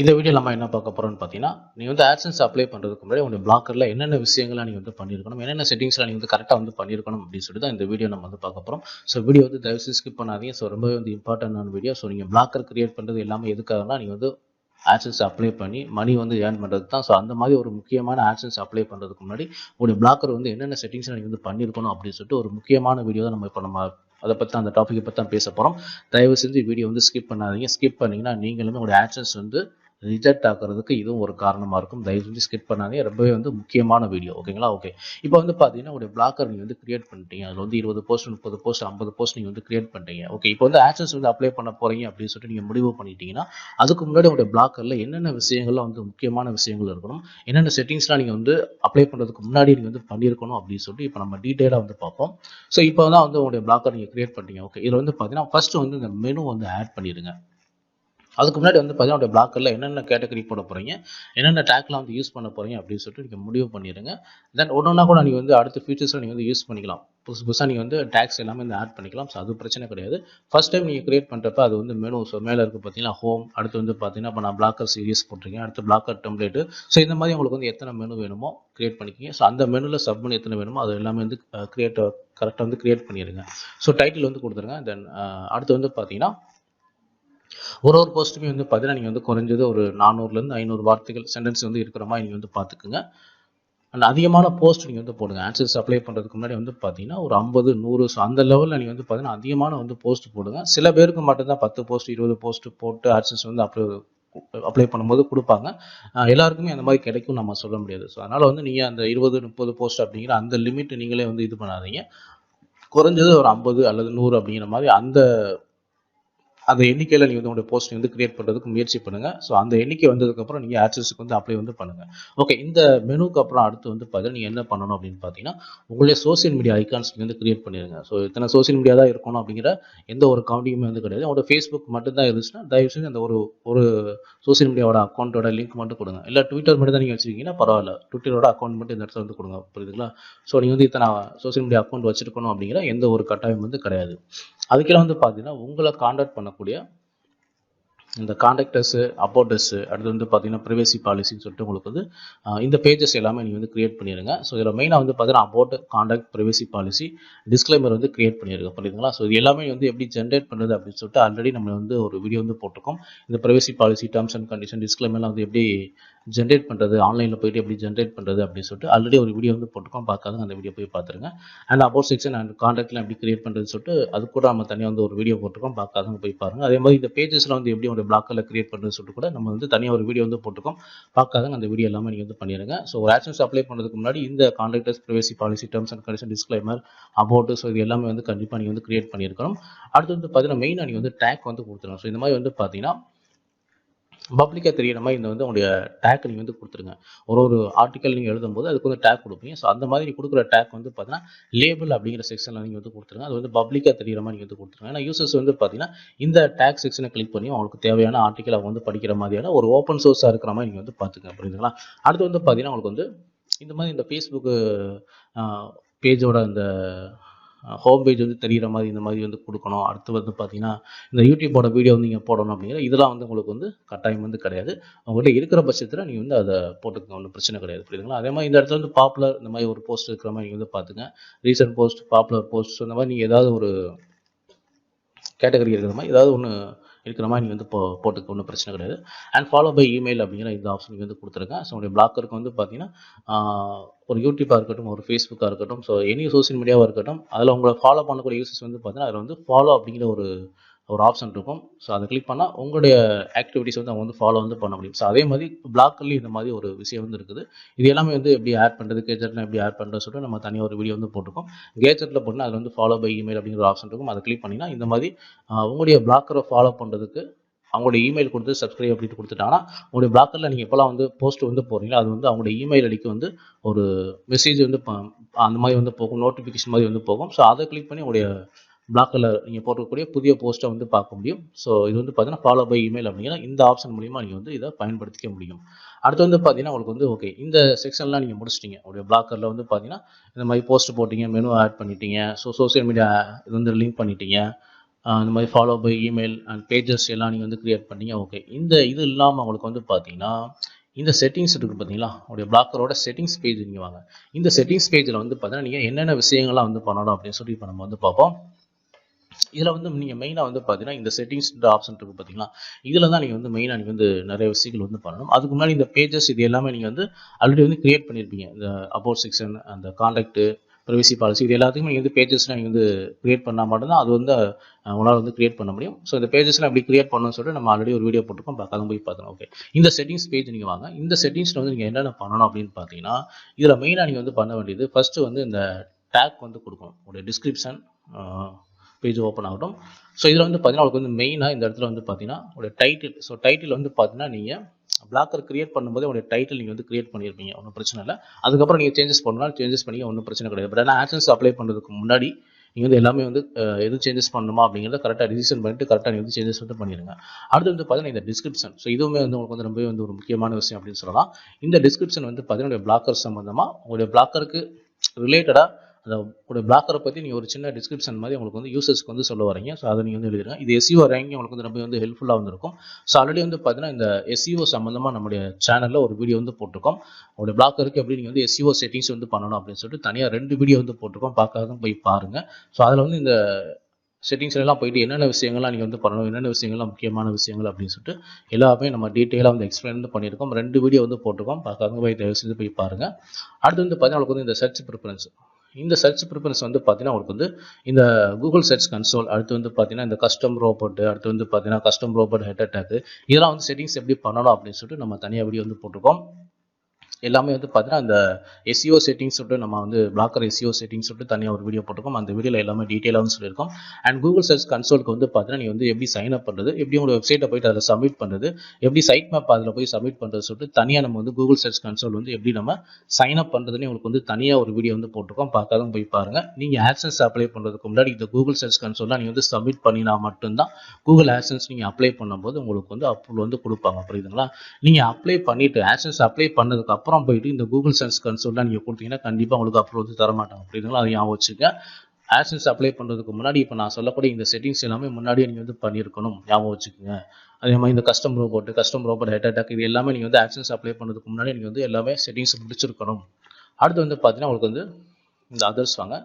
இந்த வீடியோ நம்ம என்ன பார்க்க போறோம்னு பார்த்தீங்கன்னா, நீங்க வந்து AdSense அப்ளை பண்றதுக்கு முன்னாடி உங்க பிளாக்கர்ல என்னென்ன விஷயங்கள்லாம் நீங்க வந்து பண்ணியிருக்கணும், என்னென்ன செட்டிங்ஸ்லாம் நீங்க வந்து கரெக்ட்டா வந்து பண்ணியிருக்கணும் அப்படின்னு சொல்லிட்டு தான் இந்த வீடியோ நம்ம வந்து பார்க்க போறோம். ஸோ வீடியோ வந்து தயவு செஞ்சு ஸ்கிப் பண்ணாதீங்க. ஸோ ரொம்பவே வந்து இம்பார்ட்டன்டான வீடியோ. ஸோ நீங்க பிளாக்கர் கிரியேட் பண்றது எல்லாமே எதுக்காகனா, நீங்க வந்து AdSense அப்ளை பண்ணி மணி வந்து ஏர்ன் பண்றதுக்கு தான். ஸோ அந்த மாதிரி ஒரு முக்கியமான AdSense அப்ளை பண்றதுக்கு முன்னாடி உங்களுடைய பிளாக்கர் வந்து என்னென்ன செட்டிங்ஸ் நீங்க வந்து பண்ணியிருக்கணும் அப்படின்னு சொல்லிட்டு ஒரு முக்கியமான வீடியோ தான் நம்ம அதை பற்றி அந்த டாப்பிக்கை பற்றி தான் பேச போகிறோம். தயவு செஞ்சு வீடியோ வந்து ஸ்கிப் பண்ணாதீங்க. ஸ்கிப் பண்ணீங்கன்னா நீங்களுமே உங்களுடைய AdSense வந்து ரிஜெக்ட் ஆகிறதுக்கு இதுவும் ஒரு காரணமாக இருக்கும். தயவு செஞ்சு ஸ்கிப் பண்ணாதீங்க. ரொம்பவே வந்து முக்கியமான வீடியோ. ஓகேங்களா? ஓகே. இப்போ வந்து பார்த்தீங்கன்னா உங்களுடைய பிளாக்கர் நீங்கள் வந்து கிரியேட் பண்ணிட்டீங்க. அதில் வந்து 20 போஸ்ட் 30 போஸ்ட் 50 போஸ்ட் நீங்கள் வந்து கிரியேட் பண்ணிட்டீங்க. ஓகே. இப்போ வந்து AdSense வந்து அப்ளை பண்ண போகிறீங்க அப்படின்னு சொல்லிட்டு நீங்கள் முடிவு பண்ணிட்டீங்கன்னா, அதுக்கு முன்னாடி உங்களுடைய பிளாக்கரில் என்னென்ன விஷயங்கள்லாம் வந்து முக்கியமான விஷயங்கள் இருக்கணும், என்னென்ன செட்டிங்ஸ்லாம் நீங்கள் வந்து அப்ளை பண்ணுறதுக்கு முன்னாடி நீங்கள் வந்து பண்ணியிருக்கணும் அப்படின்னு சொல்லிட்டு இப்போ நம்ம டீட்டெயிலாக வந்து பார்ப்போம். ஸோ இப்போ தான் வந்து உங்களுடைய பிளாக்கர் நீங்கள் கிரியேட் பண்ணிட்டீங்க. ஓகே. இதில் வந்து பார்த்தீங்கன்னா ஃபர்ஸ்ட் வந்து இந்த மெனு வந்து ஆட் பண்ணிடுங்க. அதுக்கு முன்னாடி வந்து பார்த்தீங்கன்னா பிளாக்கரில் என்னென்ன கேட்டகரி போட போகிறீங்க, என்னென்ன டேக்லாம் வந்து யூஸ் பண்ண போகிறீங்க அப்படின்னு சொல்லிட்டு நீங்கள் முடிவு பண்ணிடுங்க. தென் ஒன்றா கூட நீங்கள் வந்து அடுத்த ஃபியூச்சர்ஸில் நீங்கள் வந்து யூஸ் பண்ணிக்கலாம். புதுசாக நீங்கள் வந்து டேக்ஸ் எல்லாமே வந்து ஆட் பண்ணிக்கலாம். ஸோ அது பிரச்சனை கிடையாது. ஃபர்ஸ்ட் டைம் நீங்கள் கிரியேட் பண்ணுறப்ப அது வந்து மெனு. ஸோ மேலே இருக்குது பார்த்தீங்கன்னா ஹோம், அடுத்து வந்து பார்த்தீங்கன்னா இப்போ நான் பிளாக்கர் சீரிஸ் போட்டிருக்கேன், அடுத்து பிளாக்கர் டெம்ப்ளேட்டு. ஸோ இந்த மாதிரி உங்களுக்கு வந்து எத்தனை மெனு வேணுமோ கிரியேட் பண்ணிக்கிங்க. ஸோ அந்த மெனுவில் சப் மெனு எத்தனை வேணுமோ அது எல்லாமே வந்து கரெக்டாக வந்து கிரியேட் பண்ணிடுங்க. ஸோ டைட்டில் வந்து கொடுத்துருங்க. தென் அடுத்து வந்து பார்த்தீங்கன்னா ஒரு போஸ்ட்டுமே வந்து பார்த்தீங்கன்னா நீங்கள் வந்து குறைஞ்சது ஒரு 400லேருந்து 500 வார்த்தைகள் சென்டென்ஸ் வந்து இருக்கிற மாதிரி நீங்கள் வந்து பார்த்துக்குங்க. அண்ட் அதிகமான போஸ்ட் நீங்கள் வந்து போடுங்க. AdSense அப்ளை பண்ணுறதுக்கு முன்னாடி வந்து பார்த்தீங்கன்னா ஒரு 50 100 ஸோ அந்த லெவலில் நீங்கள் வந்து பார்த்தீங்கன்னா அதிகமான வந்து போஸ்ட் போடுங்க. சில பேருக்கு மட்டும்தான் 10 போஸ்ட் 20 போஸ்ட் போட்டு AdSense வந்து அப்ளை பண்ணும்போது கொடுப்பாங்க. எல்லாருக்குமே அந்த மாதிரி கிடைக்கும் நம்ம சொல்ல முடியாது. ஸோ அதனால் வந்து நீங்கள் அந்த 20 30 போஸ்ட் அப்படிங்கிற அந்த லிமிட் நீங்களே வந்து இது பண்ணாதீங்க. குறைஞ்சது ஒரு 50 அல்லது 100 அப்படிங்கிற மாதிரி அந்த எண்ணிக்கையில் நீங்கள் வந்து உங்களுடைய போஸ்ட் வந்து கிரியேட் பண்ணுறதுக்கு முயற்சி பண்ணுங்கள். ஸோ அந்த எண்ணிக்கை வந்ததுக்கப்புறம் நீங்கள் AdSenseக்கு வந்து அப்ளை வந்து பண்ணுங்கள். ஓகே. இந்த மெனுக்கு அப்புறம் அடுத்து வந்து பார்த்தீங்கன்னா நீங்கள் என்ன பண்ணணும் அப்படின்னு பார்த்தீங்கன்னா, உங்களுடைய சோசியல் மீடியா ஐகான்ஸ் நீங்கள் வந்து கிரியேட் பண்ணிடுங்க. ஸோ இத்தனை சோசியல் மீடியா தான் இருக்கணும் அப்படிங்கிற எந்த ஒரு கவுண்டிங்குமே வந்து கிடையாது. உங்களோட ஃபேஸ்புக் மட்டும்தான் இருந்துச்சுன்னா தயவு செஞ்சு அந்த ஒரு சோசியல் மீடியாவோட அக்கௌண்ட்டோட லிங்க் மட்டும் கொடுங்க. இல்லை ட்விட்டர் மட்டும் தான் நீங்கள் வச்சுருக்கீங்கன்னா பரவாயில்ல, ட்விட்டரோட அக்கௌண்ட் மட்டும் இந்த இடத்துல வந்து கொடுங்க. புரியுதுங்களா? ஸோ நீங்கள் வந்து இத்தனை சோசியல் மீடியா அக்கௌண்ட் வச்சுருக்கணும் அப்படிங்கிற எந்த ஒரு கட்டாயம் வந்து கிடையாது. அதுக்கெல்லாம் வந்து பார்த்தீங்கன்னா உங்களை காண்டாக்ட் பண்ணக்கூடிய இந்த கான்டாக்டர்ஸு, அபவுட்டர்ஸு, அடுத்து வந்து பார்த்தீங்கன்னா ப்ரைவசி பாலிசின்னு சொல்லிட்டு உங்களுக்கு வந்து இந்த பேஜஸ் எல்லாமே நீங்கள் வந்து கிரியேட் பண்ணிடுங்க. ஸோ இதில் மெயினாக வந்து பார்த்தீங்கன்னா about, contact, privacy policy, disclaimer வந்து கிரியேட் பண்ணிடுங்க. புரியுதுங்களா? ஸோ இது எல்லாமே வந்து எப்படி ஜென்ரேட் பண்ணுறது அப்படின்னு சொல்லிட்டு ஆல்ரெடி நம்ம வந்து ஒரு வீடியோ வந்து போட்டிருக்கோம். இந்த privacy policy, terms and condition, டிஸ்க்ளைமர்லாம் வந்து எப்படி ஜென்ரேட் பண்ணுறது, ஆன்லைனில் போய்ட்டு எப்படி ஜென்ரேட் பண்ணுறது அப்படின்னு சொல்லிட்டு ஆல்ரெடி ஒரு வீடியோ வந்து போட்டிருக்கோம். பார்க்காதவங்க அந்த வீடியோ போய் பார்த்துருங்க. அண்ட் அபவுட் செக்ஷன் அண்ட் கான்டாக்ட்லாம் எப்படி கிரியேட் பண்ணுறதுன்னு சொல்லிட்டு அது கூட நம்ம தனியாக வந்து ஒரு வீடியோ போட்டிருக்கோம். பார்க்காதவங்க போய் பாருங்கள். அதே மாதிரி இந்த பேஜஸ்லாம் வந்து எப்படி உங்களுடைய பிளாக்கரில் கிரியேட் பண்ணுறதுன்னு சொல்லிட்டு கூட நம்ம வந்து தனியாக ஒரு வீடியோ வந்து போட்டிருக்கோம். பார்க்காதவங்க அந்த வீடியோ எல்லாமே நீங்கள் வந்து பண்ணிடுங்க. ஸோ ஒரு AdSense அப்ளை பண்ணுறதுக்கு முன்னாடி இந்த கான்டாக்டர்ஸ், privacy policy, terms and condition, disclaimer, about, so இது எல்லாமே வந்து கண்டிப்பாக நீங்கள் வந்து கிரியேட் பண்ணியிருக்கணும். அடுத்து வந்து பார்த்தீங்கன்னா மெயினாக நீங்கள் வந்து டேக் வந்து கொடுத்துருங்க. ஸோ இந்த மாதிரி வந்து பார்த்தீங்கன்னா பப்ளிக்காக தெரியிற மாதிரி இந்த வந்து உங்களுடைய டேக் நீங்கள் வந்து கொடுத்துருங்க. ஒரு ஆர்டிக்கல் நீங்கள் எழுதும்போது அதுக்கு வந்து டேக் கொடுப்பீங்க. ஸோ அந்த மாதிரி கொடுக்குற டேக் வந்து பார்த்தீங்கன்னா லேபிள் அப்படிங்கிற செக்ஷனில் நீங்கள் வந்து கொடுத்துருங்க. அது வந்து பப்ளிக்காக தெரியிற மாதிரி நீங்கள் வந்து கொடுத்துருங்க. ஏன்னா யூசர்ஸ் வந்து பார்த்தீங்கன்னா இந்த டேக் செக்ஷனை கிளிக் பண்ணி அவங்களுக்கு தேவையான ஆர்டிக்கல் அவங்க வந்து படிக்கிற மாதிரியான ஒரு ஓப்பன் சோர்ஸாக இருக்கிற மாதிரி நீங்கள் வந்து பார்த்துங்க. புரியுதுங்களா? அடுத்து வந்து பார்த்தீங்கன்னா உங்களுக்கு வந்து இந்த மாதிரி இந்த ஃபேஸ்புக்கு பேஜோட இந்த ஹோம் பேஜ் வந்து தெரிகிற மாதிரி இந்த மாதிரி வந்து கொடுக்கணும். அடுத்து வந்து பார்த்தீங்கன்னா இந்த யூடியூபோட வீடியோ வந்து நீங்கள் போடணும் அப்படிங்கிற இதெல்லாம் வந்து உங்களுக்கு வந்து கட்டாயம் வந்து கிடையாது. உங்கள்கிட்ட இருக்கிற பட்சத்தில் நீங்கள் வந்து அதை போட்டுக்கங்க. ஒன்றும் பிரச்சனை கிடையாது. புரியுதுங்களா? அதே மாதிரி இந்த இடத்துல வந்து பாப்புலர் இந்த மாதிரி ஒரு போஸ்ட் இருக்கிற மாதிரி நீங்கள் வந்து பார்த்துங்க. ரீசன்ட் போஸ்ட், பாப்புலர் போஸ்ட், இந்த மாதிரி நீங்கள் ஏதாவது ஒரு கேட்டகரி இருக்கிற மாதிரி ஏதாவது ஒன்று இருக்கிற மாதிரி நீங்கள் வந்து போட்டுக்க ஒன்றும் பிரச்சனை கிடையாது. அண்ட் ஃபாலோ பை இமெயில் அப்படிங்கிற இந்த ஆப்ஷன் நீங்கள் வந்து கொடுத்துருங்க. ஸோ உங்களுடைய பிளாக்கருக்கு வந்து பார்த்தீங்கன்னா ஒரு யூடியூப்பாக இருக்கட்டும், ஒரு ஃபேஸ்புக்காக இருக்கட்டும், ஸோ எனி சோசியல் மீடியாவாக இருக்கட்டும், அதில் உங்களை ஃபாலோ பண்ணக்கூடிய யூசர்ஸ் வந்து பார்த்தீங்கன்னா அதில் வந்து ஃபாலோ அப்படிங்கிற ஒரு ஆப்ஷன் இருக்கும். ஸோ அதை கிளிக் பண்ணால் உங்களுடைய ஆக்டிவிட்டிஸ் வந்து அவங்க வந்து ஃபாலோ வந்து பண்ண முடியும். ஸோ அதே மாதிரி பிளாக்கர்லேயும் இந்த மாதிரி ஒரு விஷயம் வந்து இருக்குது. இது எல்லாமே வந்து எப்படி ஆட் பண்ணுறது, கேஜெட்டில் எப்படி ஆட் பண்ணுறது சொல்லிட்டு நம்ம தனியாக ஒரு வீடியோ வந்து போட்டிருக்கோம். கேஜெட்டில் போனால் அதில் வந்து ஃபாலோ பை இமெயில் அப்படிங்கிற ஒரு ஆப்ஷன் இருக்கும். அதை கிளிக் பண்ணிங்கன்னா இந்த மாதிரி உங்களுடைய பிளாக்கரை ஃபாலோ பண்ணுறதுக்கு அவங்களுடைய இமெயில் கொடுத்து சப்ஸ்கிரைப் அப்படின்னு கொடுத்துட்டாங்கன்னா உங்களுடைய பிளாக்கரில் நீங்கள் எப்போல்லாம் வந்து போஸ்ட் வந்து போகிறீங்களோ அது வந்து அவங்களுடைய இமெயில் ஐடிக்கு வந்து ஒரு மெசேஜ் வந்து அந்த மாதிரி வந்து போகும், நோட்டிஃபிகேஷன் மாதிரி வந்து போகும். ஸோ அதை கிளிக் பண்ணி உங்களுடைய பிளாக்கில் நீங்கள் போடக்கூடிய புதிய போஸ்ட்டை வந்து பார்க்க முடியும். ஸோ இது வந்து பார்த்தீங்கன்னா ஃபாலோ பை இமெயில் அப்படிங்கிற இந்த ஆப்ஷன் மூலிமா நீங்கள் வந்து இதை பயன்படுத்திக்க முடியும். அடுத்து வந்து பார்த்தீங்கன்னா உங்களுக்கு வந்து ஓகே இந்த செக்ஷன்லாம் நீங்கள் முடிச்சிட்டிங்க. உங்களுடைய பிளாக்கரில் வந்து பார்த்தீங்கன்னா இந்த மாதிரி போஸ்ட் போட்டிங்க, மெனு ஆட் பண்ணிட்டீங்க, ஸோ சோசியல் மீடியா இது வந்து லிங்க் பண்ணிட்டீங்க, இந்த மாதிரி follow by email and pages எல்லாம் நீங்கள் வந்து க்ரியேட் பண்ணீங்க. ஓகே, இது இல்லாமல் உங்களுக்கு வந்து பார்த்தீங்கன்னா இந்த செட்டிங்ஸ் இருக்குது பார்த்தீங்களா, உங்களுடைய பிளாக்கரோட செட்டிங்ஸ் பேஜ் நீங்கள் வாங்க. இந்த செட்டிங்ஸ் பேஜில் வந்து பார்த்தீங்கன்னா நீங்கள் என்னென்ன விஷயங்கள்லாம் வந்து பண்ணணும் அப்படின்னு சொல்லி இப்போ நம்ம வந்து பார்ப்போம். இதில் வந்து நீங்கள் மெயினாக வந்து பார்த்தீங்கன்னா இந்த செட்டிங்ஸ் ஆப்ஷன் இருக்குது பார்த்தீங்களா, இதில் தான் நீங்கள் வந்து மெயினாக நீங்கள் வந்து நிறைய விஷயங்கள் வந்து பண்ணணும். அதுக்கு முன்னாடி இந்த பேஜஸ் இது எல்லாமே நீங்கள் வந்து ஆல்ரெடி வந்து க்ரியேட் பண்ணியிருப்பீங்க. இந்த அபவுட் செக்ஷன், அந்த கான்டாக்ட், ப்ரைவசி பாலிசி, இது எல்லாத்துக்குமே நீங்கள் வந்து பேஜஸ்லாம் நீங்கள் வந்து க்ரியேட் பண்ணால் மட்டும்தான் அது வந்து உங்களால் வந்து க்ரியேட் பண்ண முடியும். ஸோ இந்த பேஜஸ்லாம் எப்படி க்ரியேட் பண்ணணும்னு சொல்லிட்டு நம்ம ஆல்ரெடி ஒரு வீடியோ போட்டுருக்கோம், பார்க்காத போய் பார்த்தோம். ஓகே, இந்த செட்டிங்ஸ் பேஜ் நீங்கள் வாங்க. இந்த செட்டிங்ஸில் வந்து நீங்கள் என்னென்ன பண்ணணும் அப்படின்னு பார்த்தீங்கன்னா, இதில் மெயினாக நீங்கள் வந்து பண்ண வேண்டியது ஃபஸ்ட்டு வந்து இந்த டேக் வந்து கொடுக்கணும். உங்களுடைய டிஸ்கிரிப்ஷன் பேஜ் ஓப்பன் ஆகட்டும். ஸோ இதில் வந்து பார்த்தீங்கன்னா உங்களுக்கு வந்து மெயினாக இந்த இடத்துல வந்து பார்த்தீங்கன்னா உங்களுடைய டைட்டில். ஸோ டைட்டில் வந்து பார்த்தீங்கன்னா நீங்கள் பிளாக்கர் கிரியேட் பண்ணும்போது உங்களுடைய டைட்டில் நீங்கள் வந்து கிரியேட் பண்ணியிருப்பீங்க, ஒன்றும் பிரச்சனை இல்லை. அதுக்கப்புறம் நீங்கள் சேஞ்சஸ் பண்ணலாம், சேஞ்சஸ் பண்ணி ஒன்றும் பிரச்சனை கிடையாது. பட் ஆனால் ஆட்சன்ஸ் அப்ளை பண்ணுறதுக்கு முன்னாடி நீங்கள் வந்து எல்லாமே வந்து எது சேஞ்சஸ் பண்ணணுமா அப்படிங்கிறத கரெக்டாக டிசிஷன் பண்ணிட்டு கரெக்டாக நீங்கள் வந்து சேஞ்சஸ் வந்து பண்ணிடுங்க. அடுத்து வந்து பார்த்தீங்கன்னா இந்த டிஸ்கிரிப்ஷன். ஸோ இதுவுமே வந்து உங்களுக்கு வந்து ரொம்பவே வந்து ஒரு முக்கியமான விஷயம் அப்படின்னு சொல்லலாம். இந்த டிஸ்கிரிப்ஷன் வந்து பார்த்தீங்கன்னா பிளாக்கர் சம்மந்தமாக உங்களுடைய பிளாக்கருக்கு ரிலேட்டடாக அந்த உங்களுடைய பிளாக்கரை பற்றி நீங்கள் ஒரு சின்ன டிஸ்கிரிப்ஷன் மாதிரி உங்களுக்கு வந்து யூசர்ஸ்க்கு வந்து சொல்ல வரீங்க. ஸோ அதை நீங்கள் வந்து எழுதிருங்க. இது எஸ்இஓ ரேங்கிங் உங்களுக்கு வந்து ரொம்ப வந்து ஹெல்ப்ஃபுல்லாக வந்துருக்கும். ஸோ ஆல்ரெடி வந்து பார்த்தீங்கன்னா இந்த எஸ்இஓ சம்மந்தமாக நம்முடைய சேனலில் ஒரு வீடியோ வந்து போட்டிருக்கோம். உங்களுடைய பிளாக்கருக்கு எப்படி நீங்கள் வந்து எஸ்இஓ செட்டிங்ஸ் வந்து பண்ணணும் அப்படின்னு சொல்லிட்டு தனியாக 2 வீடியோ வந்து போட்டிருக்கோம், பார்க்காத போய் பாருங்கள். ஸோ அதில் வந்து இந்த செட்டிங்ஸ் எல்லாம் போயிட்டு என்னென்ன விஷயங்கள்லாம் நீங்கள் வந்து பண்ணணும், என்னென்ன விஷயங்கள்லாம் முக்கியமான விஷயங்கள் அப்படின்னு சொல்லிட்டு எல்லாமே நம்ம டீட்டெயிலாக வந்து எக்ஸ்பிளைன் வந்து பண்ணியிருக்கோம். 2 வீடியோ வந்து போட்டிருக்கோம், பார்க்காத போய் தயவு செஞ்சு போய் பாருங்கள். அடுத்து வந்து பார்த்தீங்கன்னா உங்களுக்கு வந்து இந்த சர்ச் ப்ரிஃபரன்ஸ். இந்த சர்ச் ப்ரிஃபரன்ஸ் வந்து பார்த்தீங்கன்னா உங்களுக்கு வந்து இந்த கூகுள் சர்ச் கன்சோல், அடுத்து வந்து பார்த்தீங்கன்னா இந்த கஸ்டம் ரோபோட், அடுத்து வந்து பார்த்தீங்கன்னா கஸ்டம் ரோபோட் ஹெட் அட்டாக், இதெல்லாம் வந்து செட்டிங்ஸ் எப்படி பண்ணணும் அப்படின்னு சொல்லிட்டு நம்ம தனியாக வீடியோ வந்து போட்டிருக்கோம். எல்லாமே வந்து பார்த்தீங்கன்னா அந்த எஸ்இஓ செட்டிங்ஸ் சொல்லிட்டு நம்ம வந்து பிளாக்கர் எஸ்இஓ செட்டிங்ஸ் சொல்லிட்டு தனியாக ஒரு வீடியோ போட்டிருக்கோம். அந்த வீடியோவில் எல்லாமே டீட்டெயிலாக வந்து சொல்லியிருக்கோம். அண்ட் கூகுள் சர்ச் கன்சோலுக்கு வந்து பார்த்தீங்கன்னா நீங்கள் வந்து எப்படி சைன் அப் பண்ணுறது, எப்படி உங்களோட வெப்சைட்டை போயிட்டு அதில் சப்மிட் பண்ணுறது, எப்படி சைட் மேப் அதில் போய் சப்மிட் பண்ணுறது சொல்லிட்டு தனியாக நம்ம வந்து கூகுள் சர்ச் கன்சோல் வந்து எப்படி நம்ம சைன் அப் பண்ணுறதுன்னு உங்களுக்கு வந்து தனியாக ஒரு வீடியோ வந்து போட்டிருக்கோம், பார்க்காத போய் பாருங்கள். நீங்கள் ஆட்சன்ஸ் அப்ளை பண்ணுறதுக்கு முன்னாடி இந்த கூகுள் சர்ச் கன்சோல்லாம் நீங்கள் வந்து சப்மிட் பண்ணினா மட்டும்தான் கூகுள் ஆட்சன்ஸ் நீங்கள் அப்ளை பண்ணும்போது உங்களுக்கு வந்து அப்ரூவல் வந்து கொடுப்பாங்க, புரியுதுங்களா? நீங்கள் அப்ளை பண்ணிவிட்டு ஆட்சன்ஸ் அப்ளை பண்ணதுக்கு அப்புறம் போயிட்டு இந்த கூகுள் சர்ச் கன்சோல்லாம் நீங்கள் கொடுத்தீங்கன்னா கண்டிப்பாக உங்களுக்கு அப்ரூவல் வந்து தர மாட்டாங்க, புரியுதுங்களா? அதை ஞாபகம் வச்சுக்க. ஆட்சன்ஸ் அப்ளை பண்ணுறதுக்கு முன்னாடி இப்போ நான் சொல்லக்கூடிய இந்த செட்டிங்ஸ் எல்லாமே முன்னாடியே நீங்கள் வந்து பண்ணியிருக்கணும், ஞாபகம் வச்சுக்கோங்க. அதே மாதிரி இந்த கஸ்டம் ரோபோட் ஹெட் அட்டாக், இது எல்லாமே நீங்கள் வந்து ஆட்சன்ஸ் அப்ளை பண்ணுறதுக்கு முன்னாடி நீங்கள் வந்து எல்லாமே செட்டிங்ஸ் முடிச்சிருக்கணும். அடுத்து வந்து பார்த்தீங்கன்னா உங்களுக்கு வந்து இந்த அதர்ஸ் வாங்க.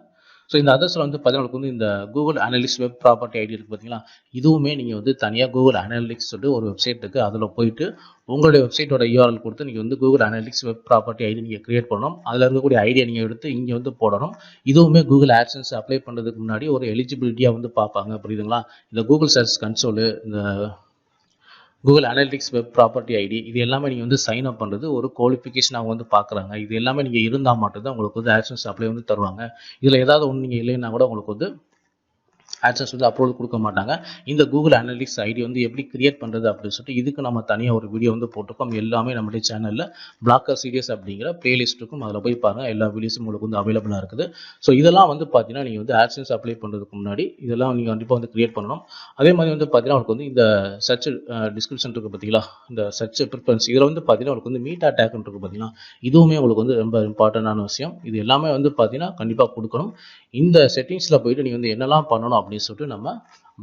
ஸோ இந்த அதர்ஸில் வந்து பார்த்தீங்கன்னா உங்களுக்கு வந்து இந்த Google Analytics web property ID இருக்குது பார்த்தீங்களா, இதுவுமே நீங்கள் வந்து தனியாக கூகுள் அனலிட்டிக்ஸ் சொல்லிட்டு ஒரு வெப்சைட் இருக்குது, அதில் போயிட்டு உங்களுடைய வெப்சைட்டோட யூஆர்எல் கொடுத்து நீங்கள் வந்து Google Analytics web property ID நீங்கள் கிரியேட் பண்ணணும். அதில் இருக்கக்கூடிய ஐடியா நீங்கள் எடுத்து இங்கே வந்து போடணும். இதுவுமே கூகுள் ஆட்சன்ஸ் அப்ளை பண்ணுறதுக்கு முன்னாடி ஒரு எலிஜிபிலிட்டியாக வந்து பார்ப்பாங்க, புரியுதுங்களா? இந்த கூகுள் சர்ச் கன்சோலு, இந்த Google Analytics web property ID, இது எல்லாமே நீங்கள் வந்து சைன் அப் பண்ணுறது ஒரு குவாலிஃபிகேஷன் அவங்க வந்து பார்க்குறாங்க. இது எல்லாமே நீங்கள் இருந்தால் மட்டும்தான் உங்களுக்கு வந்து ஆட்சன்ஸ் அப்ளை வந்து தருவாங்க. இதில் ஏதாவது ஒன்று நீங்கள் இல்லைன்னா கூட உங்களுக்கு வந்து ஆட்சன்ஸ் வந்து அப்ரூவல் கொடுக்க மாட்டாங்க. இந்த கூகுள் அனலிட்டிக்ஸ் ஐடி வந்து எப்படி கிரியேட் பண்ணுறது அப்படின்னு சொல்லிட்டு இதுக்கு நம்ம தனியாக ஒரு வீடியோ வந்து போட்டிருக்கோம். எல்லாமே நம்மளுடைய சேனலில் பிளாக்கர் சீரியஸ் அப்படிங்கிற பிளேலிஸ்ட் இருக்கும், அதில் போய் பாருங்கள். எல்லா வீடியோஸும் உங்களுக்கு வந்து அவைலபிளாக இருக்குது. ஸோ இதெல்லாம் வந்து பார்த்தீங்கன்னா நீங்கள் வந்து ஆட்சன்ஸ் அப்ளை பண்ணுறதுக்கு முன்னாடி இதெல்லாம் நீங்கள் கண்டிப்பாக வந்து கிரியேட் பண்ணணும். அதே மாதிரி வந்து பார்த்தீங்கன்னா உங்களுக்கு வந்து இந்த சர்ச் டிஸ்கிரிப்ஷன் இருக்குது பார்த்தீங்களா, இந்த சர்ச் ப்ரிஃபரன்ஸ், இதில் வந்து பார்த்தீங்கன்னா உங்களுக்கு வந்து மீட்டா டேக் இருக்குது பார்த்தீங்கன்னா, இதுவுமே உங்களுக்கு வந்து ரொம்ப இம்பார்ட்டண்டான விஷயம். இது எல்லாமே வந்து பார்த்தீங்கன்னா கண்டிப்பாக கொடுக்கணும். இந்த செட்டிங்ஸில் போயிட்டு நீங்கள் வந்து என்னெல்லாம் பண்ணணும் அப்படின்னு சொல்லிட்டு நம்ம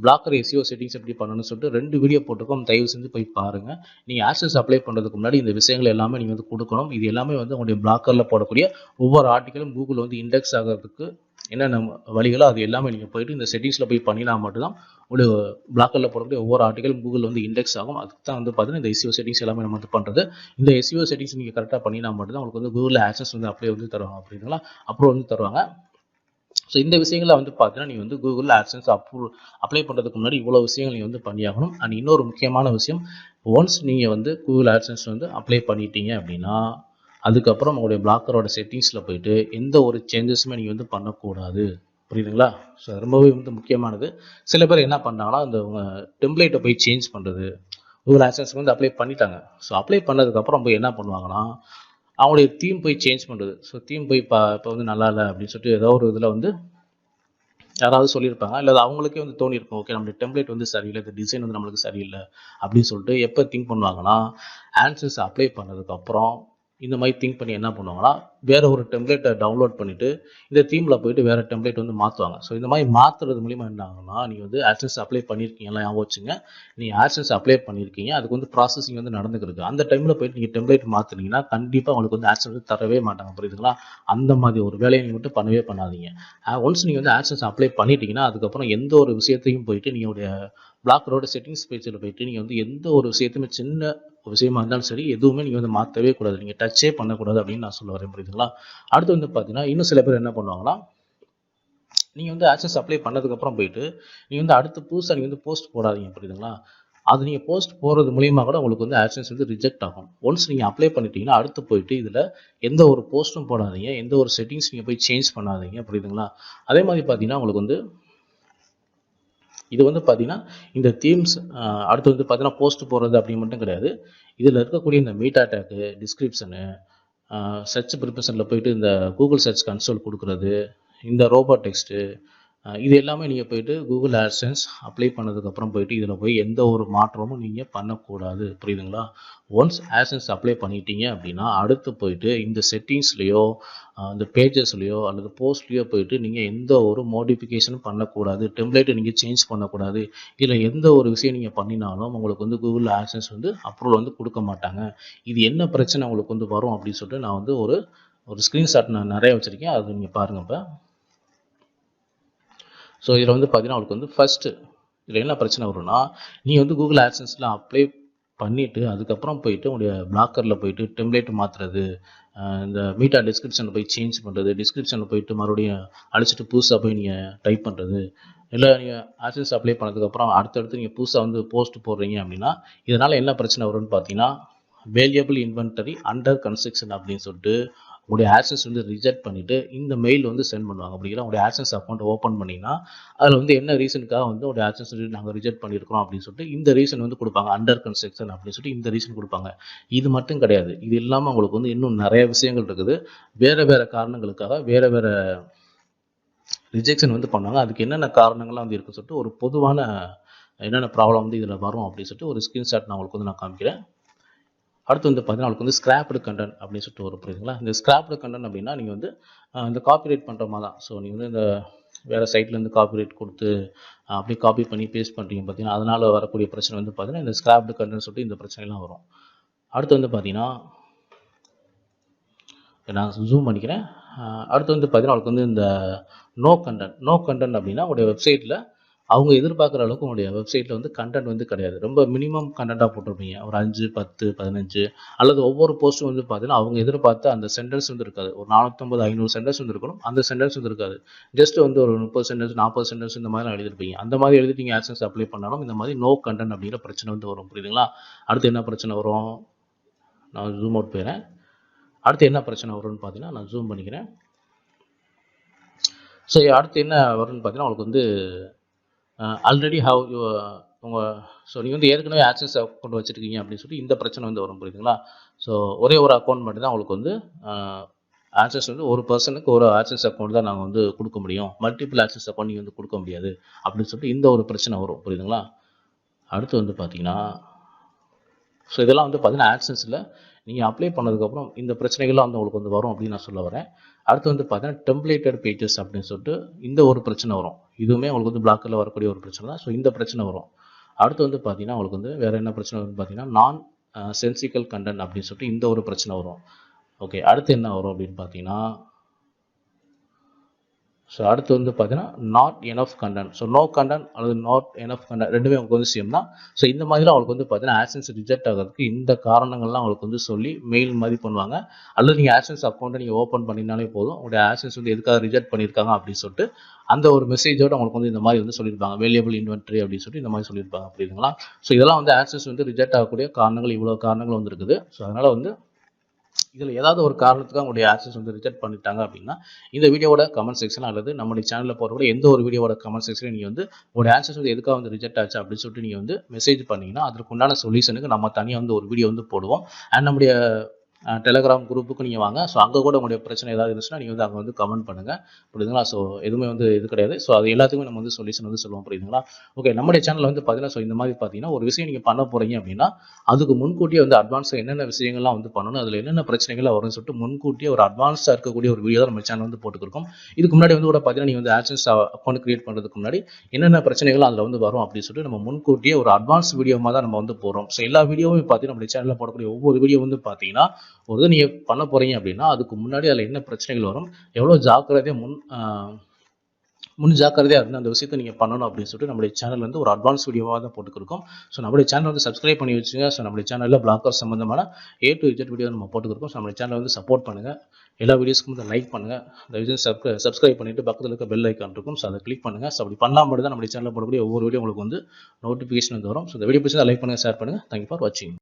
பிளாக்கர் எஸ்இஓ செட்டிங்ஸ் எப்படி பண்ணணும்னு சொல்லிட்டு 2 வீடியோ போட்டுருக்கோம், தயவு செஞ்சு போய் பாருங்கள். நீங்கள் ஆட்சன்ஸ் அப்ளை பண்ணுறதுக்கு முன்னாடி இந்த விஷயங்கள் எல்லாமே நீங்கள் வந்து கொடுக்கணும். இது எல்லாமே வந்து உங்களுடைய பிளாக்கரில் போடக்கூடிய ஒவ்வொரு ஆர்டிக்கலும் கூகுள் வந்து இண்டெக்ஸ் ஆகிறதுக்கு என்னென்ன வழிகளோ அது எல்லாமே நீங்கள் போயிட்டு இந்த செட்டிங்ஸில் போய் பண்ணினா மட்டும்தான் ஒரு பிளாக்கரில் போடக்கூடிய ஒவ்வொரு ஆர்டிக்கலும் கூகுள் வந்து இண்டெக்ஸ் ஆகும். அதுக்கு தான் வந்து பார்த்தீங்கன்னா இந்த எஸ்இஓ செட்டிங்ஸ் எல்லாமே நம்ம வந்து பண்ணுறது. இந்த எஸ்இஓ செட்டிங்ஸ் நீங்கள் கரெக்டாக பண்ணினா மட்டும்தான் உங்களுக்கு வந்து கூகுள் ஆட்சன்ஸ் வந்து அப்ளை வந்து தருவாங்க, அப்படிங்களா? அப்ரூவல் வந்து தருவாங்க. ஸோ இந்த விஷயங்களை வந்து பார்த்தீங்கன்னா நீங்கள் வந்து கூகுள் ஆட்சன்ஸ் அப்ளை பண்ணுறதுக்கு முன்னாடி இவ்வளோ விஷயங்கள் நீங்கள் வந்து பண்ணியாகணும். அண்ட் இன்னொரு முக்கியமான விஷயம், ஒன்ஸ் நீங்கள் வந்து கூகுள் ஆட்சன்ஸ் வந்து அப்ளை பண்ணிட்டீங்க அப்படின்னா அதுக்கப்புறம் உங்களுடைய பிளாக்கரோட செட்டிங்ஸில் போயிட்டு எந்த ஒரு சேஞ்சஸுமே நீங்கள் வந்து பண்ணக்கூடாது, புரியுதுங்களா? ஸோ ரொம்பவே வந்து முக்கியமானது. சில பேர் என்ன பண்ணாங்கன்னா அந்த டெம்ப்ளேட்டை போய் சேஞ்ச் பண்ணுறது, கூகுள் ஆட்சன்ஸ் வந்து அப்ளை பண்ணிட்டாங்க. ஸோ அப்ளை பண்ணதுக்கப்புறம் போய் என்ன பண்ணுவாங்கன்னா அவங்களுடைய தீம் போய் சேஞ்ச் பண்ணுறது. ஸோ தீம் போய் இப்போ வந்து நல்லா இல்லை அப்படின்னு சொல்லிட்டு ஏதோ ஒரு இதில் வந்து யாராவது சொல்லியிருப்பாங்க, இல்லை அவங்களுக்கே வந்து தோணியிருக்கும், ஓகே நம்மளுடைய டெம்ப்ளேட் வந்து சரியில்லை, இந்த டிசைன் வந்து நம்மளுக்கு சரியில்லை அப்படின்னு சொல்லிட்டு எப்போ திங்க் பண்ணுவாங்கன்னா ஆட்சன்ஸ் அப்ளை பண்ணதுக்கப்புறம் இந்த மாதிரி திங்க் பண்ணி என்ன பண்ணுவாங்கன்னா வேற ஒரு டெம்ப்ளேட்டை டவுன்லோட் பண்ணிட்டு இந்த தீமில் போயிட்டு வேற டெம்ப்ளேட் வந்து மாற்றுவாங்க. ஸோ இந்த மாதிரி மாற்றுறது மூலிமா என்ன ஆகும்னா, நீங்கள் வந்து AdSense அப்ளை பண்ணியிருக்கீங்களா ஞாபகம் வச்சுங்க. நீங்கள் AdSense அப்ளை பண்ணியிருக்கீங்க, அதுக்கு வந்து ப்ராசஸிங் வந்து நடந்துருக்கு. அந்த டைமில் போயிட்டு நீங்கள் டெம்ப்ளேட் மாற்றினீங்கன்னா கண்டிப்பாக உங்களுக்கு வந்து AdSense வந்து தரவே மாட்டாங்க. புரியுதுங்களா? அந்த மாதிரி ஒரு வேலையை நீங்கள் மட்டும் பண்ணவே பண்ணாதீங்க. ஒன்ஸ் நீங்கள் வந்து AdSense அப்ளை பண்ணிட்டீங்கன்னா அதுக்கப்புறம் எந்த ஒரு விஷயத்தையும் போயிட்டு நீங்களுடைய பிளாக்கரோட செட்டிங்ஸ் பேஜில் போயிட்டு நீங்கள் வந்து எந்த ஒரு விஷயத்தையுமே சின்ன விஷயமா இருந்தாலும் சரி எதுவுமே நீங்கள் வந்து மாற்றவே கூடாது, நீங்கள் டச்சே பண்ணக்கூடாது அப்படின்னு நான் சொல்ல வரேன். புரியுதுங்களா? அடுத்து வந்து பார்த்தீங்கன்னா இன்னும் சில பேர் என்ன பண்ணுவாங்கன்னா, நீங்கள் வந்து AdSense அப்ளை பண்ணதுக்கப்புறம் போயிட்டு நீங்கள் வந்து அடுத்து புதுசாக நீங்கள் வந்து போஸ்ட் போடாதீங்க. புரியுதுங்களா? அது நீங்கள் போஸ்ட் போடுறது மூலியமாக கூட உங்களுக்கு வந்து AdSense வந்து ரிஜெக்ட் ஆகும். ஒன்ஸ் நீங்கள் அப்ளை பண்ணிட்டீங்கன்னா அடுத்து போயிட்டு இதில் எந்த ஒரு போஸ்ட்டும் போடாதீங்க, எந்த ஒரு செட்டிங்ஸ் நீங்கள் போய் சேஞ்ச் பண்ணாதீங்க. புரியுதுங்களா? அதே மாதிரி பார்த்தீங்கன்னா உங்களுக்கு வந்து இது வந்து பார்த்தீங்கன்னா இந்த தீம்ஸ் அடுத்து வந்து பார்த்தீங்கன்னா போஸ்ட் போடுறது அப்படி மட்டும் கிடையாது. இதில் இருக்கக்கூடிய இந்த மீட்டா டேக்கு, டிஸ்கிரிப்ஷனு, சர்ச் ப்ரிப்பரேஷனில் போயிட்டு இந்த கூகுள் சர்ச் கன்சோல் கொடுக்குறது, இந்த ரோபோ டெக்ஸ்ட்டு, இது எல்லாமே நீங்கள் போயிட்டு கூகுள் AdSense அப்ளை பண்ணதுக்கப்புறம் போயிட்டு இதில் போய் எந்த ஒரு மாற்றமும் நீங்கள் பண்ணக்கூடாது. புரியுதுங்களா? ஒன்ஸ் AdSense அப்ளை பண்ணிட்டீங்க அப்படின்னா அடுத்து போயிட்டு இந்த செட்டிங்ஸ்லேயோ இந்த பேஜஸ்லையோ அல்லது போஸ்ட்லேயோ போயிட்டு நீங்கள் எந்த ஒரு மோடிஃபிகேஷனும் பண்ணக்கூடாது, டெம்ப்ளேட்டை நீங்கள் சேஞ்ச் பண்ணக்கூடாது. இதில் எந்த ஒரு விஷயம் நீங்கள் பண்ணினாலும் உங்களுக்கு வந்து கூகுள் AdSense வந்து அப்ரூவல் வந்து கொடுக்க மாட்டாங்க. இது என்ன பிரச்சனை உங்களுக்கு வந்து வரும் அப்படின்னு சொல்லிட்டு நான் வந்து ஒரு ஸ்க்ரீன்ஷாட் நான் நிறைய வச்சுருக்கேன், அது நீங்கள் பாருங்கள். இப்போ ஸோ இதில் வந்து பார்த்தீங்கன்னா உங்களுக்கு வந்து ஃபஸ்ட்டு இதில் என்ன பிரச்சனை வரும்னா, நீங்கள் வந்து கூகுள் AdSenseல அப்ளை பண்ணிவிட்டு அதுக்கப்புறம் போயிட்டு உங்களுடைய பிளாக்கரில் போயிட்டு டெம்ப்ளேட் மாற்றுறது, இந்த மீட்டா டிஸ்கிரிப்ஷனில் போய் சேஞ்ச் பண்ணுறது, டிஸ்கிரிப்ஷனில் போயிட்டு மறுபடியும் அழிச்சிட்டு புதுசாக போய் நீங்கள் டைப் பண்ணுறது, இல்லை நீங்கள் AdSense அப்ளை பண்ணதுக்கப்புறம் அடுத்தடுத்து நீங்கள் புதுசாக வந்து போஸ்ட் போடுறீங்க அப்படின்னா இதனால் என்ன பிரச்சனை வரும்னு பார்த்தீங்கன்னா, வேரியபிள் இன்வென்டரி அண்டர் கன்ஸ்ட்ரக்ஷன் அப்படின்னு சொல்லிட்டு உங்களுடைய AdSense வந்து ரிஜெக்ட் பண்ணிவிட்டு இந்த மெயில் வந்து சென்ட் பண்ணுவாங்க. அப்படிங்கிற உங்களுடைய AdSense அக்கௌண்ட் ஓப்பன் பண்ணிங்கன்னா அதில் வந்து என்ன ரீசனுக்காக வந்து உங்களுடைய AdSense நாங்கள் ரிஜெக்ட் பண்ணியிருக்கிறோம் அப்படின்னு சொல்லிட்டு இந்த ரீசன் வந்து கொடுப்பாங்க, அண்டர் கன்ஸ்ட்ரக்ஷன் அப்படின்னு சொல்லிட்டு இந்த ரீசன் கொடுப்பாங்க. இது மட்டும் கிடையாது, இது இல்லாமல் உங்களுக்கு வந்து இன்னும் நிறைய விஷயங்கள் இருக்குது. வேறு வேறு காரணங்களுக்காக வேறு வேறு ரிஜெக்ஷன் வந்து பண்ணுவாங்க. அதுக்கு என்னென்ன காரணங்கள்லாம் வந்து இருக்குன்னு சொல்லிட்டு ஒரு பொதுவான என்னென்ன ப்ராப்ளம் வந்து இதில் வரும் அப்படின்னு சொல்லிட்டு ஒரு ஸ்க்ரீன்ஷாட் நான் உங்களுக்கு வந்து நான் காமிக்கிறேன். அடுத்து வந்து பார்த்தீங்கன்னா உங்களுக்கு வந்து ஸ்கிராப்டு கண்டென்ட் அப்படின்னு சொல்லிட்டு வரும். புரியுதுங்களா? இந்த ஸ்கிராப்டு கண்டென்ட் அப்படின்னா நீங்கள் வந்து இந்த காப்பிரைட் பண்ணுற மாதிரி தான். ஸோ நீங்கள் வந்து இந்த வேறு சைட்லேருந்து காப்பிரைட் கொடுத்து அப்படியே காப்பி பண்ணி பேஸ்ட் பண்ணுறீங்க பார்த்தீங்கன்னா அதனால் வரக்கூடிய பிரச்சனை வந்து பார்த்தீங்கன்னா இந்த ஸ்கிராப்டு கண்டென்ட் சொல்லிட்டு இந்த பிரச்சனைலாம் வரும். அடுத்து வந்து பார்த்தீங்கன்னா நான் ஜூம் பண்ணிக்கிறேன். அடுத்து வந்து பார்த்தீங்கன்னா உங்களுக்கு வந்து இந்த நோ கண்டென்ட் அப்படின்னா உங்களுடைய வெப்சைட்டில் அவங்க எதிர்பார்க்குற அளவுக்கு உங்களுடைய வெப்சைட்டில் வந்து கண்டென்ட் வந்து கிடையாது. ரொம்ப மினிமம் கண்டென்ட்டாக போட்டிருப்பீங்க, ஒரு 5, 10, 15 அல்லது ஒவ்வொரு போஸ்ட்டும் வந்து பார்த்தீங்கன்னா அவங்க எதிர்பார்த்த அந்த சென்டென்ஸ் வந்து இருக்காது. ஒரு 450, 500 சென்டென்ஸ் வந்து இருக்கணும், அந்த சென்டென்ஸ் வந்து இருக்காது. ஜஸ்ட் வந்து ஒரு 30 சென்டென்ஸ், 40 சென்டென்ஸ் இந்த மாதிரிலாம் எழுதிருப்பீங்க. அந்த மாதிரி எழுதிட்டு நீங்கள் AdSense அப்ளை பண்ணாலும் இந்த மாதிரி நோ கண்டென்ட் அப்படிங்கிற பிரச்சனை வந்து வரும். புரியுதுங்களா? அடுத்து என்ன பிரச்சனை வரும், நான் ஜூம் அவுட் போயிடுறேன். அடுத்து என்ன பிரச்சனை வரும்னு பார்த்தீங்கன்னா நான் ஜூம் பண்ணிக்கிறேன். ஸோ அடுத்து என்ன வரும்னு பார்த்தீங்கன்னா உங்களுக்கு வந்து ஆல்ரெடி ஹவ் ஸோ நீங்கள் வந்து ஏற்கனவே AdSense அக்கௌண்ட் வச்சுருக்கீங்க அப்படின்னு சொல்லி இந்த பிரச்சனை வந்து வரும். புரியுதுங்களா? ஸோ ஒரே ஒரு அக்கௌண்ட் மட்டும் தான் உங்களுக்கு வந்து AdSense வந்து ஒரு பர்சனுக்கு ஒரு AdSense அக்கௌண்ட் தான் நாங்கள் வந்து கொடுக்க முடியும், மல்டிபிள் AdSense அக்கௌண்ட் நீங்கள் வந்து கொடுக்க முடியாது அப்படின்னு சொல்லிட்டு இந்த ஒரு பிரச்சனை வரும். புரியுதுங்களா? அடுத்து வந்து பார்த்தீங்கன்னா ஸோ இதெல்லாம் வந்து பார்த்தீங்கன்னா AdSenseல நீங்கள் அப்ளை பண்ணதுக்கப்புறம் இந்த பிரச்சனைகள்லாம் வந்து உங்களுக்கு வந்து வரும் அப்படின்னு நான் சொல்ல வரேன். அடுத்து வந்து பார்த்தீங்கன்னா டெம்ப்ளேட்டட் பேஜஸ் அப்படின்னு சொல்லிட்டு இந்த ஒரு பிரச்சனை வரும். இதுவுமே உங்களுக்கு வந்து பிளாக்கரில் வரக்கூடிய ஒரு பிரச்சனை தான். ஸோ இந்த பிரச்சனை வரும். அடுத்து வந்து பார்த்தீங்கன்னா உங்களுக்கு வந்து வேறு என்ன பிரச்சனை வரும்னு பார்த்தீங்கன்னா நான் சென்சிக்கல் கண்டென்ட் அப்படின்னு சொல்லிட்டு இந்த ஒரு பிரச்சனை வரும். ஓகே, அடுத்து என்ன வரும் அப்படின்னு பார்த்தீங்கன்னா ஸோ அடுத்து வந்து பார்த்தீங்கன்னா not enough content. So no content அல்லது நாட் எனஃப் கண்டென்ட் ரெண்டுமே உங்களுக்கு வந்து சேம் தான். ஸோ இந்த மாதிரிலாம் அவங்களுக்கு வந்து பார்த்தீங்கன்னா AdSense ரிஜெக்ட் ஆகிறதுக்கு இந்த காரணங்கள்லாம் அவங்களுக்கு வந்து சொல்லி மெயில் மாதிரி பண்ணுவாங்க. அல்லது நீங்கள் AdSense அக்கௌண்ட்டை நீங்கள் ஓப்பன் பண்ணினாலே போதும், உங்களுடைய AdSense வந்து எதுக்காக ரிஜெக்ட் பண்ணியிருக்காங்க அப்படின்னு சொல்லிட்டு அந்த ஒரு மெசேஜோடு அவங்களுக்கு வந்து இந்த மாதிரி வந்து சொல்லியிருப்பாங்க, வேரியபிள் இன்வென்டரி அப்படின்னு சொல்லிட்டு இந்த மாதிரி சொல்லியிருப்பாங்க. புரியுதுங்களா? ஸோ இதெல்லாம் வந்து AdSense வந்து ரிஜெக்ட் ஆகக்கூடிய காரணங்கள், இவ்வளோ காரணங்கள் வந்து இருக்குது. ஸோ அதனால் வந்து இதில் ஏதாவது ஒரு காரணத்துக்கு உங்களுடைய AdSense வந்து ரிஜெக்ட் பண்ணிட்டாங்க அப்படின்னா இந்த வீடியோட கமெண்ட் செக்ஷன் அல்லது நம்மளுடைய சேனலில் போகிற எந்த ஒரு வீடியோட கமெண்ட் செக்ஷனில் நீங்கள் வந்து உங்களுடைய AdSense வந்து எதுக்காக வந்து ரிஜெக்ட் ஆச்சு அப்படின்னு சொல்லிட்டு நீங்கள் வந்து மெசேஜ் பண்ணிங்கன்னா அதற்கு உண்டான சொல்யூஷனுக்கு நம்ம தனியாக வந்து ஒரு வீடியோ வந்து போடுவோம். அண்ட் நம்முடைய டெலகிராம் குரூப்புக்கு நீங்கள் வாங்க. ஸோ அங்கே கூட உங்களுடைய பிரச்சனை ஏதாவது இருந்துச்சுன்னா நீங்கள் வந்து அங்கே வந்து கமெண்ட் பண்ணுங்கள், புரியுதுங்களா? ஸோ எதுவுமே வந்து இது கிடையாது. ஸோ அது எல்லாத்துக்குமே நம்ம வந்து சொல்யூஷன் வந்து சொல்லுவோம், புரியுதுங்களா? ஓகே, நம்முடைய சேனலில் வந்து பார்த்தீங்கன்னா ஸோ இந்த மாதிரி பார்த்தீங்கன்னா ஒரு விஷயம் நீங்கள் பண்ண போகிறீங்க அப்படின்னா அதுக்கு முன்கூட்டியே வந்து அட்வான்ஸாக என்னென்ன விஷயங்கள்லாம் வந்து பண்ணணும், அதில் என்னென்ன பிரச்சனைகள்லாம் வரும்னு சொல்லிட்டு முன்கூட்டியே ஒரு அட்வான்ஸாக இருக்கக்கூடிய ஒரு வீடியோ தான் நம்ம சேனல் வந்து போட்டுருக்கோம். இதுக்கு முன்னாடி வந்து கூட பார்த்தீங்கன்னா நீங்கள் வந்து ஆட்சன்ஸ் அக்கௌண்ட் கிரியேட் பண்ணுறதுக்கு முன்னாடி என்னென்ன பிரச்சனைகள் அதில் வந்து வரும் அப்படின்னு சொல்லிட்டு நம்ம முன்கூட்டியே ஒரு அட்வான்ஸ் வீடியோமாக தான் நம்ம வந்து போகிறோம். ஸோ எல்லா வீடியோவும் பார்த்தீங்கன்னா நம்ம சேனலில் போடக்கூடிய ஒவ்வொரு வீடியோ வந்து பார்த்தீங்கன்னா ஒரு இது நீங்கள் பண்ண போகிறீங்க அப்படின்னா அதுக்கு முன்னாடி அதில் என்ன பிரச்சனைகள் வரும், எவ்வளோ ஜாக்கிரதையாக முன் ஜாக்கிரதையாக இருந்து அந்த விஷயத்தை நீங்கள் பண்ணணும் அப்படின்னு சொல்லிட்டு நம்மளுடைய சேனல் வந்து ஒரு அட்வான்ஸ் வீடியோவாக தான் போட்டுருக்கோம். ஸோ நம்மளுடைய சேனல் வந்து சப்ஸ்கிரைப் பண்ணி வச்சுங்க. ஸோ நம்மளுடைய சேனலில் பிளாக்கர் சம்மந்தமான A to Z வீடியோ நம்ம போட்டுருக்கோம். ஸோ நம்மளுடைய சேனலை வந்து சப்போர்ட் பண்ணுங்கள், எல்லா வீடியோஸ்க்கும் வந்து லைக் பண்ணுங்கள், தயவுசெய்து சப்ஸ்கிரைப் பண்ணிவிட்டு பக்கத்தில் இருக்க பெல் ஐக்கான் இருக்கும். ஸோ அதை கிளிக் பண்ணுங்கள். ஸோ அப்படி பண்ணால் மட்டும் தான் நம்மளுடைய சேனலில் போடக்கூடிய ஒவ்வொரு வீடியோ உங்களுக்கு வந்து நோட்டிஃபிகேஷன் வந்து வரும். ஸோ இந்த வீடியோ பிடிச்சா லைக் பண்ணுங்கள், ஷேர் பண்ணுங்கள். தேங்க்யூ ஃபார் வாட்சிங்.